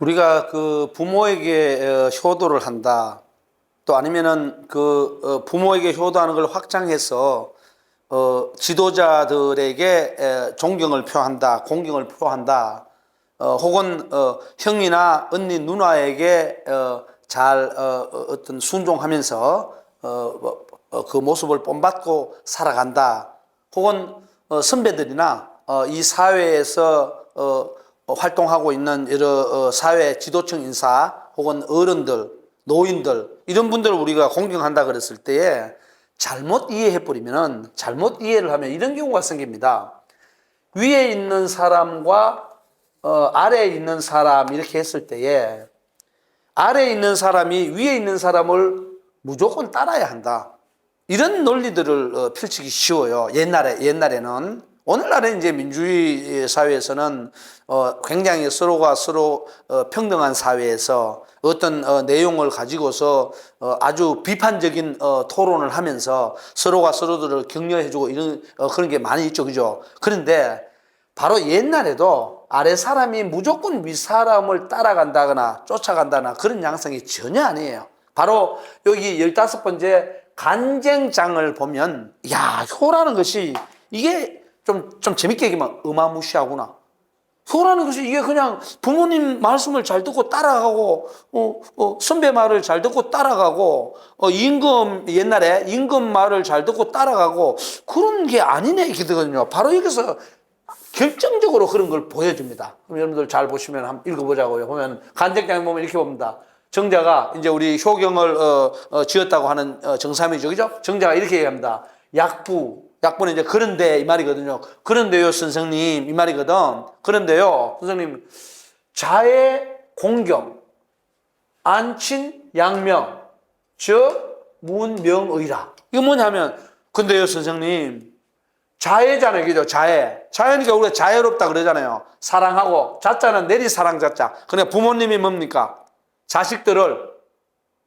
우리가 그 부모에게 효도를 한다. 또 아니면은 부모에게 효도하는 걸 확장해서 지도자들에게 존경을 표한다, 공경을 표한다. 혹은 형이나 언니, 누나에게 잘 어떤 순종하면서 그 모습을 본받고 살아간다. 혹은 선배들이나 이 사회에서 활동하고 있는 여러 사회 지도층 인사 혹은 어른들, 노인들 이런 분들을 우리가 공경한다 그랬을 때에 잘못 이해해 버리면은, 잘못 이해를 하면 이런 경우가 생깁니다. 위에 있는 사람과 아래에 있는 사람 이렇게 했을 때에 아래에 있는 사람이 위에 있는 사람을 무조건 따라야 한다. 이런 논리들을 펼치기 쉬워요. 옛날에는. 오늘날에 이제 민주주의 사회에서는 굉장히 서로가 서로 평등한 사회에서 어떤 내용을 가지고서 아주 비판적인 토론을 하면서 서로가 서로들을 격려해주고 이런 그런 게 많이 있죠, 그죠? 그런데 바로 옛날에도 아래 사람이 무조건 위 사람을 따라간다거나 쫓아간다거나 그런 양상이 전혀 아니에요. 바로 여기 15번째 간쟁장을 보면, 야, 효라는 것이 이게 좀 재밌게 얘기하면 어마무시하구나. 효라는 것이 이게 그냥 부모님 말씀을 잘 듣고 따라가고, 선배 말을 잘 듣고 따라가고, 옛날에 임금 말을 잘 듣고 따라가고, 그런 게 아니네, 이거거든요. 바로 여기서 결정적으로 그런 걸 보여줍니다. 그럼 여러분들 잘 보시면 한번 읽어보자고요. 보면, 간쟁장에 보면 이렇게 봅니다. 정자가 이제 우리 효경을 지었다고 하는 정삼이죠, 그죠? 정자가 이렇게 얘기합니다. 약부는 이제 그런데 이 말이거든요. 그런데요, 선생님 이 말이거든. 그런데요, 선생님, 자의 공경, 안친 양명, 즉 문명의라. 이거 뭐냐면, 근데요, 선생님, 자애잖아요, 그죠? 자애니까 우리가 자애롭다 그러잖아요. 사랑하고, 자자는 내리사랑 자자. 그러니까 부모님이 뭡니까? 자식들을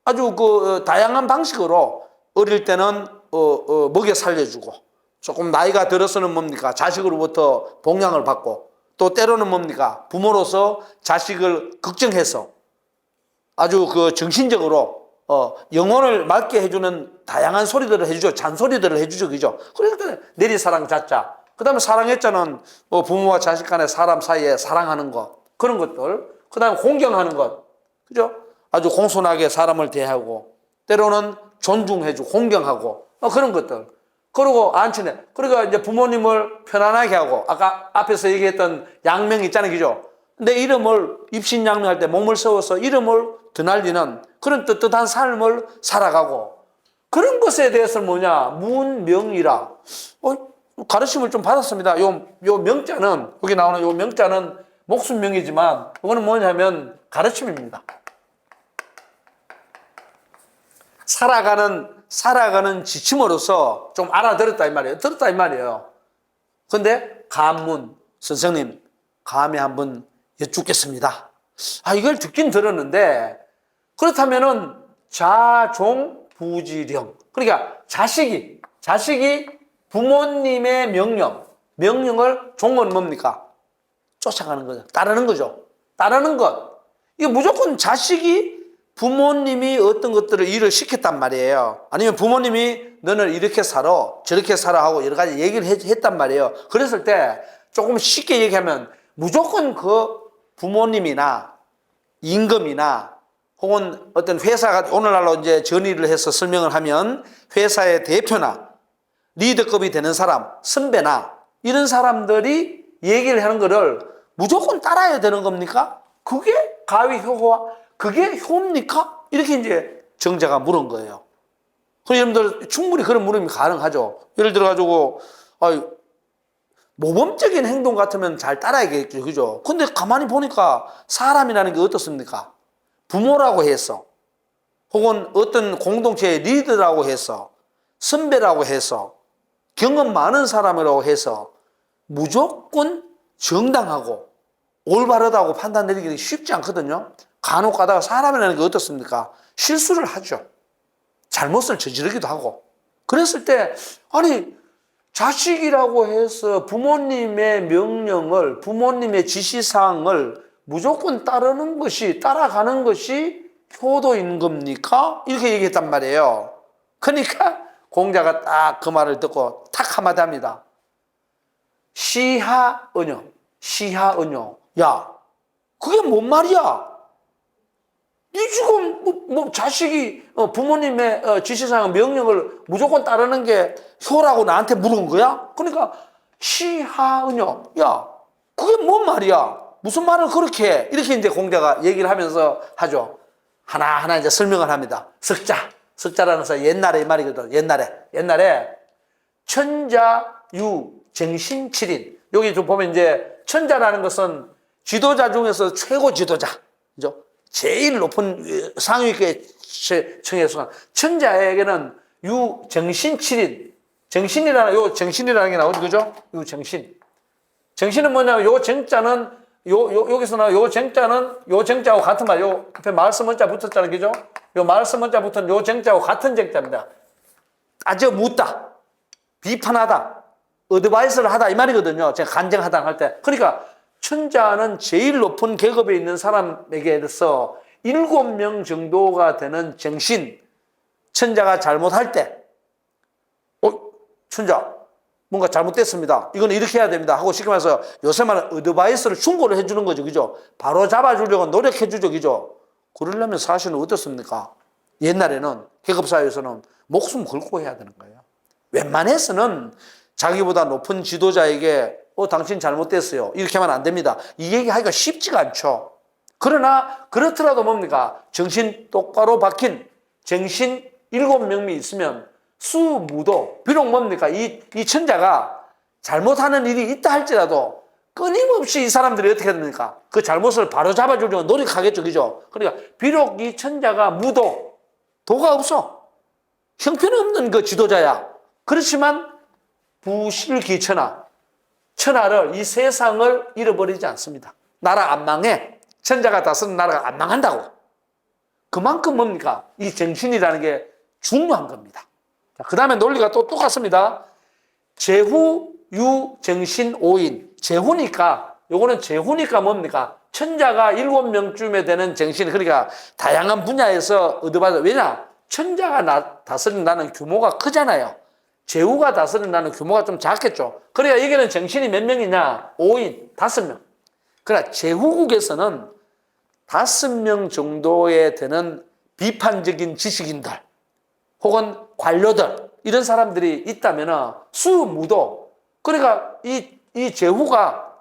아주 다양한 방식으로 어릴 때는 먹여 살려주고, 조금 나이가 들어서는 뭡니까? 자식으로부터 봉양을 받고, 또 때로는 뭡니까? 부모로서 자식을 걱정해서 아주 정신적으로 영혼을 맑게 해주는 다양한 소리들을 해주죠. 잔소리들을 해주죠, 그죠? 그러니까 내리사랑 자자. 그 다음에 사랑했자는 부모와 자식 간의 사람 사이에 사랑하는 것, 그런 것들. 그 다음에 공경하는 것, 그죠? 아주 공손하게 사람을 대하고, 때로는 존중해주고, 공경하고, 그런 것들. 그리고 안친해. 그러니까 이제 부모님을 편안하게 하고, 아까 앞에서 얘기했던 양명 있잖아요, 그죠? 내 이름을 입신양명할 때 몸을 세워서 이름을 드날리는 그런 떳떳한 삶을 살아가고, 그런 것에 대해서는 뭐냐? 문명이라. 가르침을 좀 받았습니다. 요 명자는, 여기 나오는 요 명자는 목숨명이지만, 이거는 뭐냐면 가르침입니다. 살아가는 지침으로서 좀 알아들었다 이 말이에요. 들었다 이 말이에요. 근데 감문, 선생님, 감히 한번 여쭙겠습니다. 이걸 듣긴 들었는데, 그렇다면은 자종부지령. 그러니까 자식이 부모님의 명령을 종은 뭡니까? 쫓아가는 거죠. 따르는 거죠. 따르는 것. 이게 무조건 자식이 부모님이 어떤 것들을 일을 시켰단 말이에요. 아니면 부모님이 너는 이렇게 살아, 저렇게 살아 하고 여러 가지 얘기를 했단 말이에요. 그랬을 때 조금 쉽게 얘기하면 무조건 그 부모님이나 임금이나 혹은 어떤 회사가 오늘날로 이제 전의를 해서 설명을 하면 회사의 대표나 리더급이 되는 사람, 선배나 이런 사람들이 얘기를 하는 거를 무조건 따라야 되는 겁니까? 그게 가위효과, 그게 효입니까? 이렇게 이제 정자가 물은 거예요. 그럼 여러분들 충분히 그런 물음이 가능하죠. 예를 들어가지고, 모범적인 행동 같으면 잘 따라야겠죠. 그죠? 근데 가만히 보니까 사람이라는 게 어떻습니까? 부모라고 해서, 혹은 어떤 공동체의 리더라고 해서, 선배라고 해서, 경험 많은 사람이라고 해서 무조건 정당하고 올바르다고 판단 내리기 쉽지 않거든요. 간혹 가다가 사람이라는 게 어떻습니까? 실수를 하죠. 잘못을 저지르기도 하고. 그랬을 때, 자식이라고 해서 부모님의 명령을, 부모님의 지시사항을 무조건 따라가는 것이 효도인 겁니까? 이렇게 얘기했단 말이에요. 그러니까 공자가 딱 그 말을 듣고 탁 한마디 합니다. 시하은요. 야, 그게 뭔 말이야? 니 지금 자식이 부모님의 지시사항 명령을 무조건 따르는 게 효라고 나한테 물은 거야? 그러니까 시하은요. 야, 그게 뭔 말이야? 무슨 말을 그렇게 해? 이렇게 이제 공자가 얘기를 하면서 하죠. 하나하나 이제 설명을 합니다. 석자라는 것은 옛날에 이 말이거든. 옛날에 천자유 정신칠인. 여기 좀 보면 이제 천자라는 것은 지도자 중에서 최고 지도자. 그죠? 제일 높은 상위계 층에 속한 천자에게는 유 정신칠인. 정신이라는 게 나오죠. 그죠? 유 정신. 정신은 뭐냐면 요 정자는 여기서는 요 정자하고 같은 말, 요 앞에 말씀 문자 붙었잖아요. 그죠? 요 말씀 문자 붙은 요 정자하고 같은 정자입니다. 따져 묻다, 비판하다, 어드바이스를 하다 이 말이거든요. 제가 간증하다 할 때. 그러니까 천자는 제일 높은 계급에 있는 사람에게서 7명 정도가 되는 정신, 천자가 잘못할 때, 천자, 뭔가 잘못됐습니다. 이건 이렇게 해야 됩니다. 하고 쉽게 말해서 요새 말은 어드바이스를 충고를 해주는 거죠. 그죠? 바로 잡아주려고 노력해주죠. 그죠? 그러려면 사실은 어떻습니까? 옛날에는 계급사회에서는 목숨 걸고 해야 되는 거예요. 웬만해서는 자기보다 높은 지도자에게 당신 잘못됐어요. 이렇게 하면 안 됩니다. 이 얘기하기가 쉽지가 않죠. 그러나 그렇더라도 뭡니까? 정신 똑바로 박힌 정신 7명이 있으면 수무도 비록 뭡니까? 이 천자가 잘못하는 일이 있다 할지라도 끊임없이 이 사람들이 어떻게 됩니까? 그 잘못을 바로 잡아주려고 노력하겠죠. 그죠? 그러니까 비록 이 천자가 도가 없어. 형편없는 그 지도자야. 그렇지만 천하를 이 세상을 잃어버리지 않습니다. 나라 안 망해. 천자가 다스리는 나라가 안 망한다고. 그만큼 뭡니까? 이 정신이라는 게 중요한 겁니다. 그 다음에 논리가 또 똑같습니다. 제후, 유, 정신, 오인. 요거는 제후니까 뭡니까? 천자가 7명쯤에 되는 정신, 그러니까 다양한 분야에서 얻어받아. 왜냐? 천자가 다스린다는 규모가 크잖아요. 제후가 다스린다는 규모가 좀 작겠죠. 그래야 여기는 정신이 몇 명이냐? 5인, 5명. 그러나 제후국에서는 5명 정도에 되는 비판적인 지식인들, 혹은 관료들, 이런 사람들이 있다면 수무도. 그러니까 이 제후가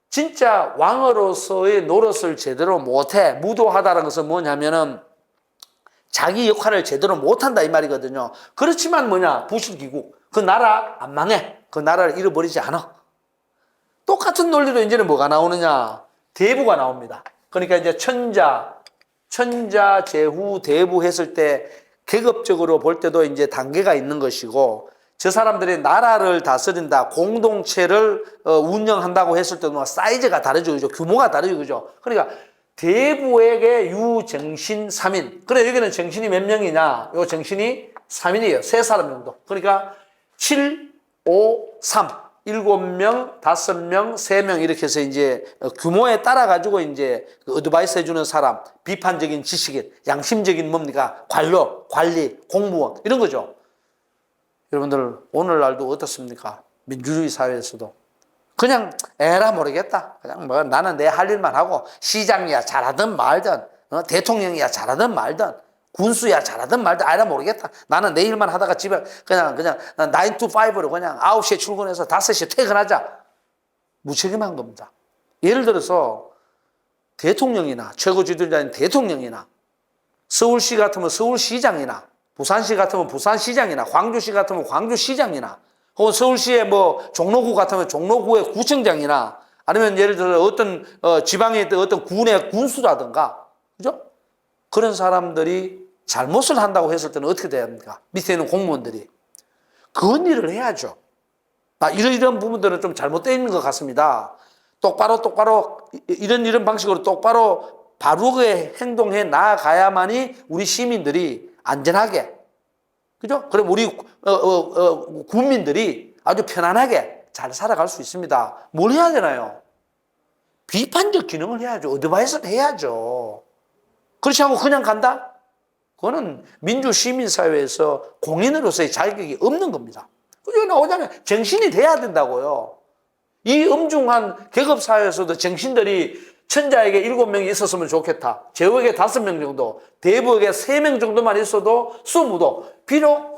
진짜 왕으로서의 노릇을 제대로 못해. 무도하다는 것은 뭐냐면은 자기 역할을 제대로 못한다 이 말이거든요. 그렇지만 부실기국. 그 나라 안 망해. 그 나라를 잃어버리지 않아. 똑같은 논리로 이제는 뭐가 나오느냐? 대부가 나옵니다. 그러니까 이제 천자, 제후, 대부 했을 때 계급적으로 볼 때도 이제 단계가 있는 것이고, 저 사람들이 나라를 다스린다, 공동체를 운영한다고 했을 때는 사이즈가 다르죠. 그죠? 규모가 다르죠. 그죠? 그러니까 대부에게 유정신 3인. 그래, 여기는 정신이 몇 명이냐? 요 정신이 3인이에요. 3사람 정도. 그러니까 7, 5, 3. 7명, 5명, 3명 이렇게 해서 이제 규모에 따라 가지고 이제 어드바이스 해주는 사람, 비판적인 지식인, 양심적인 뭡니까? 관리, 공무원 이런 거죠. 여러분들 오늘날도 어떻습니까? 민주주의 사회에서도 그냥 에라 모르겠다. 그냥 나는 내 할 일만 하고 시장이야 잘하든 말든 대통령이야 잘하든 말든 군수야 잘하든 말든 알아 모르겠다. 나는 내 일만 하다가 집에 그냥 9 to 5로 그냥 9시에 출근해서 5시에 퇴근하자. 무책임한 겁니다. 예를 들어서 대통령이나 최고 지도자인 대통령이나 서울시 같으면 서울시장이나 부산시 같으면 부산시장이나 광주시 같으면 광주시장이나 혹은 서울시의 종로구 같으면 종로구의 구청장이나 아니면 예를 들어 어떤 지방의 어떤 군의 군수라든가 그죠? 그런 사람들이 잘못을 한다고 했을 때는 어떻게 돼야 합니까? 밑에 있는 공무원들이 건의를 해야죠. 이런 부분들은 좀 잘못되어 있는 것 같습니다. 똑바로 이런 방식으로 똑바로 바르게 행동해 나아가야만이 우리 시민들이 안전하게, 그죠? 그럼 우리 국민들이 아주 편안하게 잘 살아갈 수 있습니다. 뭘 해야 되나요? 비판적 기능을 해야죠. 어드바이스를 해야죠. 그렇지 않고 그냥 간다? 그거는 민주 시민사회에서 공인으로서의 자격이 없는 겁니다. 여기 나오잖아요. 정신이 돼야 된다고요. 이 엄중한 계급사회에서도 정신들이 천자에게 7명이 있었으면 좋겠다. 제후에게 5명 정도, 대부에게 3명 정도만 있어도 수무도 비록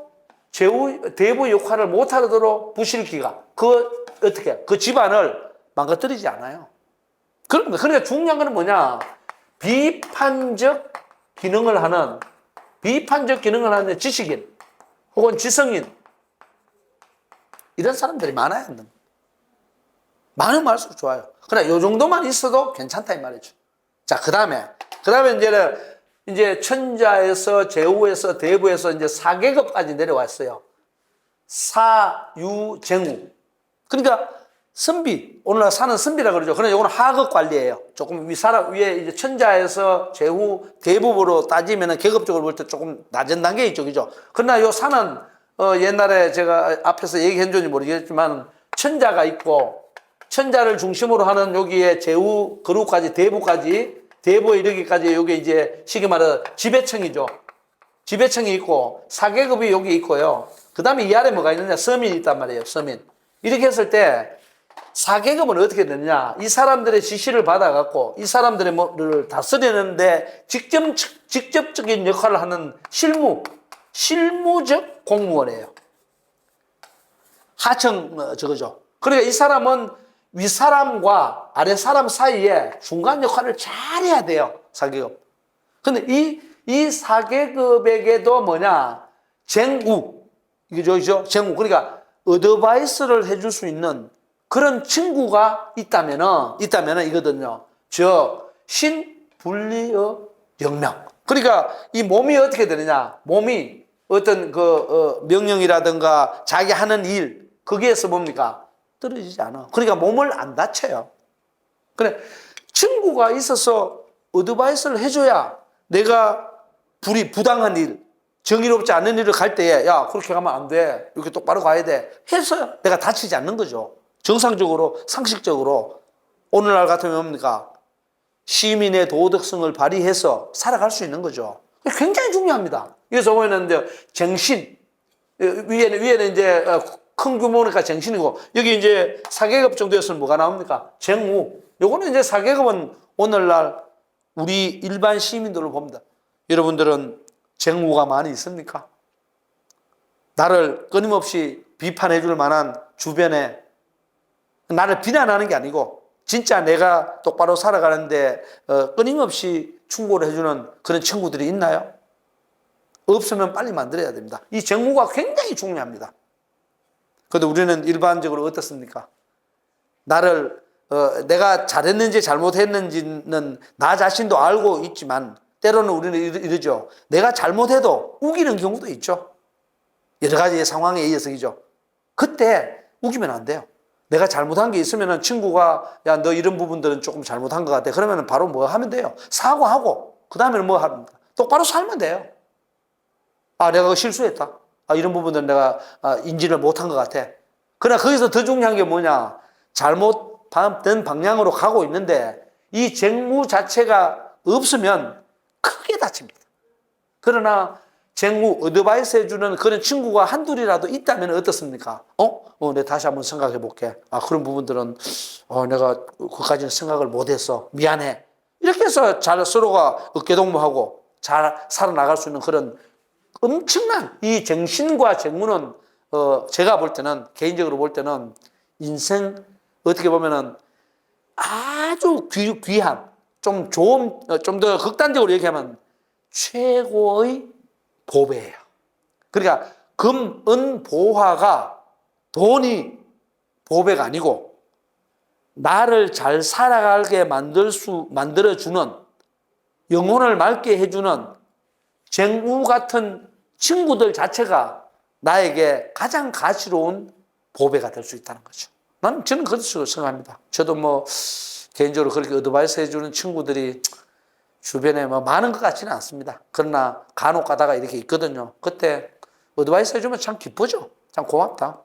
대부 역할을 못하도록 부실기가 그 집안을 망가뜨리지 않아요. 그러니까 중요한 건 뭐냐? 비판적 기능을 하는 지식인 혹은 지성인 이런 사람들이 많아야 한다. 많으면 많을수록 좋아요. 그러나 요 정도만 있어도 괜찮다 이 말이죠. 자, 그다음에 이제 천자에서 제후에서 대부에서 이제 4계급까지 내려왔어요. 사유쟁우. 그러니까 선비, 오늘날 사는 선비라 그러죠. 그러나 이거는 하급 관리예요. 조금 위에 이제 천자에서 제후 대부로 따지면은 계급적으로 볼 때 조금 낮은 단계에 있죠, 그죠? 그러나 요 산은 옛날에 제가 앞에서 얘기한 줄인지 모르겠지만 천자가 있고 천자를 중심으로 하는 여기에 제후 그룹까지 대부에 이르기까지 여기 이제 쉽게 말해 지배청이죠. 지배청이 있고 4계급이 여기 있고요. 그 다음에 이 아래 뭐가 있느냐? 서민이 있단 말이에요. 서민. 이렇게 했을 때 4계급은 어떻게 되느냐? 이 사람들의 지시를 받아갖고 이 사람들의 뭐를 다스리는데 직접적인 역할을 하는 실무적 공무원이에요. 하청 저거죠. 그러니까 이 사람은 윗사람과 아랫사람 사이에 중간 역할을 잘해야 돼요. 4계급. 근데 이 4계급에게도 뭐냐? 쟁우. 이거죠? 쟁우. 그러니까 어드바이스를 해줄 수 있는 그런 친구가 있다면은 이거든요. 신분리의 영명. 그러니까 이 몸이 어떻게 되느냐? 몸이 어떤 명령이라든가 자기 하는 일, 거기에서 뭡니까? 떨어지지 않아. 그러니까 몸을 안 다쳐요. 그래. 친구가 있어서 어드바이스를 해줘야 내가 부당한 일, 정의롭지 않은 일을 갈 때에 야, 그렇게 가면 안 돼. 이렇게 똑바로 가야 돼. 해서 내가 다치지 않는 거죠. 정상적으로, 상식적으로. 오늘날 같으면 뭡니까? 시민의 도덕성을 발휘해서 살아갈 수 있는 거죠. 굉장히 중요합니다. 그래서 보면 정신, 위에는 이제 큰 규모니까 정신이고, 여기 이제 4계급 정도였으면 뭐가 나옵니까? 쟁우. 요거는 이제 4계급은 오늘날 우리 일반 시민들을 봅니다. 여러분들은 쟁우가 많이 있습니까? 나를 끊임없이 비판해 줄 만한 주변에 나를 비난하는 게 아니고 진짜 내가 똑바로 살아가는데 끊임없이 충고를 해주는 그런 친구들이 있나요? 없으면 빨리 만들어야 됩니다. 이 쟁우가 굉장히 중요합니다. 그런데 우리는 일반적으로 어떻습니까? 내가 잘했는지 잘못했는지는 나 자신도 알고 있지만 때로는 우리는 이러죠. 내가 잘못해도 우기는 경우도 있죠. 여러 가지 상황에 의해서이죠. 그때 우기면 안 돼요. 내가 잘못한 게 있으면 친구가 야, 너 이런 부분들은 조금 잘못한 것 같아. 그러면 바로 뭐 하면 돼요? 사과하고 그 다음에는 뭐 합니까? 똑바로 살면 돼요. 아, 내가 실수했다. 아, 이런 부분들은 내가 인지를 못한 것 같아. 그러나 거기서 더 중요한 게 뭐냐? 잘못된 방향으로 가고 있는데 이 쟁무 자체가 없으면 크게 다칩니다. 그러나 쟁우, 어드바이스 해주는 그런 친구가 한둘이라도 있다면 어떻습니까? 내가 다시 한번 생각해 볼게. 아, 그런 부분들은, 내가 그까지는 생각을 못했어. 미안해. 이렇게 해서 서로가 어깨동무하고 잘 살아나갈 수 있는 그런 엄청난 이 정신과 쟁우는, 제가 볼 때는, 개인적으로 볼 때는 인생, 어떻게 보면은 아주 귀한, 좀 좋은, 좀 더 극단적으로 얘기하면 최고의 보배예요. 그러니까 금, 은, 보화가 돈이 보배가 아니고 나를 잘 살아가게 만들어주는 영혼을 맑게 해주는 쟁우 같은 친구들 자체가 나에게 가장 가치로운 보배가 될 수 있다는 거죠. 저는 그렇게 생각합니다. 저도 뭐 개인적으로 그렇게 어드바이스 해주는 친구들이 주변에 뭐 많은 것 같지는 않습니다. 그러나 간혹 가다가 이렇게 있거든요. 그때 어드바이스 해주면 참 기쁘죠. 참 고맙다.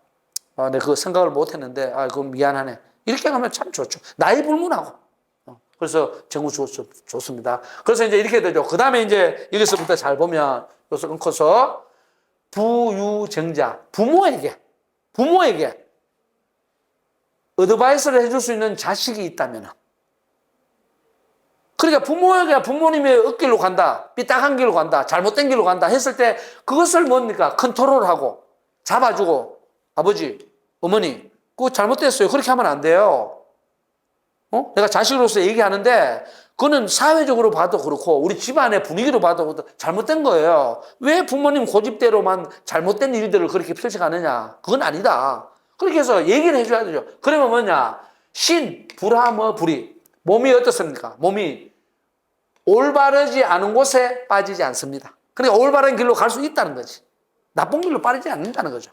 내가 그거 생각을 못 했는데, 그건 미안하네. 이렇게 하면 참 좋죠. 나이 불문하고. 그래서 정부 좋습니다. 그래서 이제 이렇게 되죠. 그 다음에 이제 여기서부터 잘 보면 여기서 끊고서 부유정자, 부모에게 어드바이스를 해줄 수 있는 자식이 있다면, 그러니까 부모에게 부모님의 어길로 간다, 삐딱한 길로 간다, 잘못된 길로 간다 했을 때 그것을 뭡니까? 컨트롤하고 잡아주고, 아버지, 어머니, 그거 잘못됐어요. 그렇게 하면 안 돼요. 내가 자식으로서 얘기하는데 그거는 사회적으로 봐도 그렇고 우리 집안의 분위기로 봐도 잘못된 거예요. 왜 부모님 고집대로만 잘못된 일들을 그렇게 펼쳐가느냐? 그건 아니다. 그렇게 해서 얘기를 해줘야 되죠. 그러면 뭐냐? 신, 불하며 불이. 몸이 어떻습니까? 몸이 올바르지 않은 곳에 빠지지 않습니다. 그러니까 올바른 길로 갈 수 있다는 거지. 나쁜 길로 빠지지 않는다는 거죠.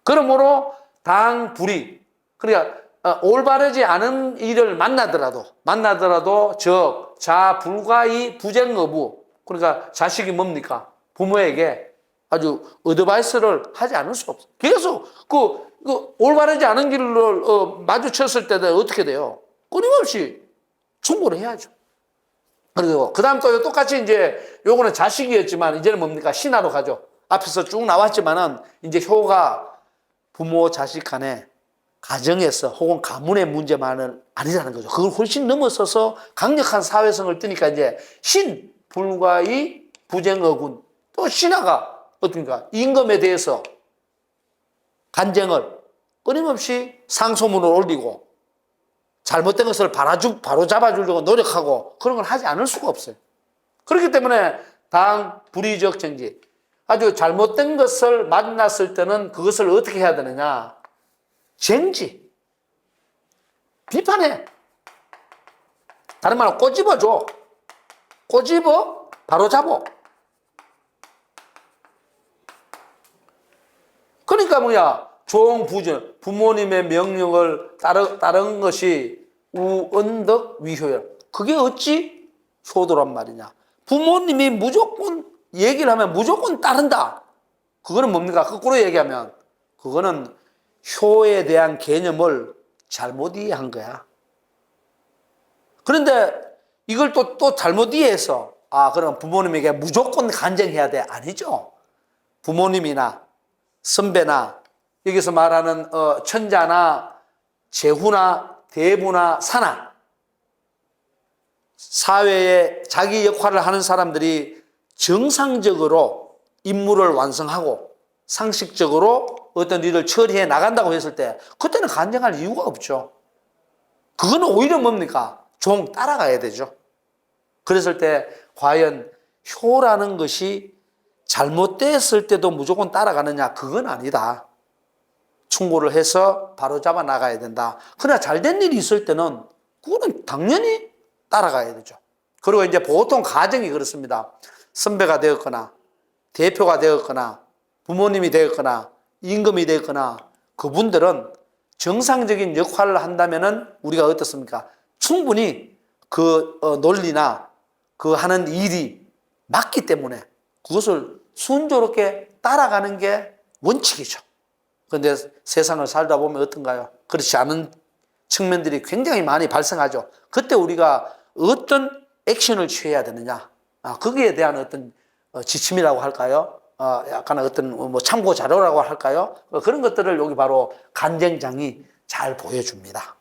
그러므로 당, 불이. 그러니까 올바르지 않은 일을 만나더라도 적, 자, 불가의 부쟁어부. 그러니까 자식이 뭡니까? 부모에게 아주 어드바이스를 하지 않을 수 없어. 계속 그 올바르지 않은 길을 마주쳤을 때는 어떻게 돼요? 끊임없이 충고를 해야죠. 그리고 그 다음 또 똑같이 이제 요거는 자식이었지만 이제는 뭡니까? 신하로 가죠. 앞에서 쭉 나왔지만은 이제 효가 부모 자식 간에 가정에서 혹은 가문의 문제만은 아니라는 거죠. 그걸 훨씬 넘어서서 강력한 사회성을 띠니까 이제 신, 불과의 부쟁어군. 또 신하가 어떻습니까? 임금에 대해서 간쟁을 끊임없이 상소문을 올리고 잘못된 것을 바로 잡아주려고 노력하고 그런 걸 하지 않을 수가 없어요. 그렇기 때문에 당, 불의적 정지. 아주 잘못된 것을 만났을 때는 그것을 어떻게 해야 되느냐? 쟁지. 비판해. 다른 말로 꼬집어줘. 꼬집어, 바로 잡어. 그러니까 뭐야? 종부전, 부모님의 명령을 따른 것이 우언덕 위효열. 그게 어찌 효도란 말이냐? 부모님이 무조건 얘기를 하면 무조건 따른다. 그거는 뭡니까? 거꾸로 얘기하면 그거는 효에 대한 개념을 잘못 이해한 거야. 그런데 이걸 또 잘못 이해해서 그럼 부모님에게 무조건 간쟁해야 돼. 아니죠. 부모님이나 선배나 여기서 말하는 천자나 제후나 대부나 사나 사회에 자기 역할을 하는 사람들이 정상적으로 임무를 완성하고 상식적으로 어떤 일을 처리해 나간다고 했을 때 그때는 간쟁할 이유가 없죠. 그거는 오히려 뭡니까? 종 따라가야 되죠. 그랬을 때 과연 효라는 것이 잘못됐을 때도 무조건 따라가느냐? 그건 아니다. 충고를 해서 바로 잡아 나가야 된다. 그러나 잘된 일이 있을 때는 그거는 당연히 따라가야 되죠. 그리고 이제 보통 가정이 그렇습니다. 선배가 되었거나 대표가 되었거나 부모님이 되었거나 임금이 되었거나 그분들은 정상적인 역할을 한다면은 우리가 어떻습니까? 충분히 그 논리나 그 하는 일이 맞기 때문에 그것을 순조롭게 따라가는 게 원칙이죠. 그런데 세상을 살다 보면 어떤가요? 그렇지 않은 측면들이 굉장히 많이 발생하죠. 그때 우리가 어떤 액션을 취해야 되느냐? 거기에 대한 어떤 지침이라고 할까요? 약간 어떤 뭐 참고 자료라고 할까요? 그런 것들을 여기 바로 간쟁장이 잘 보여줍니다.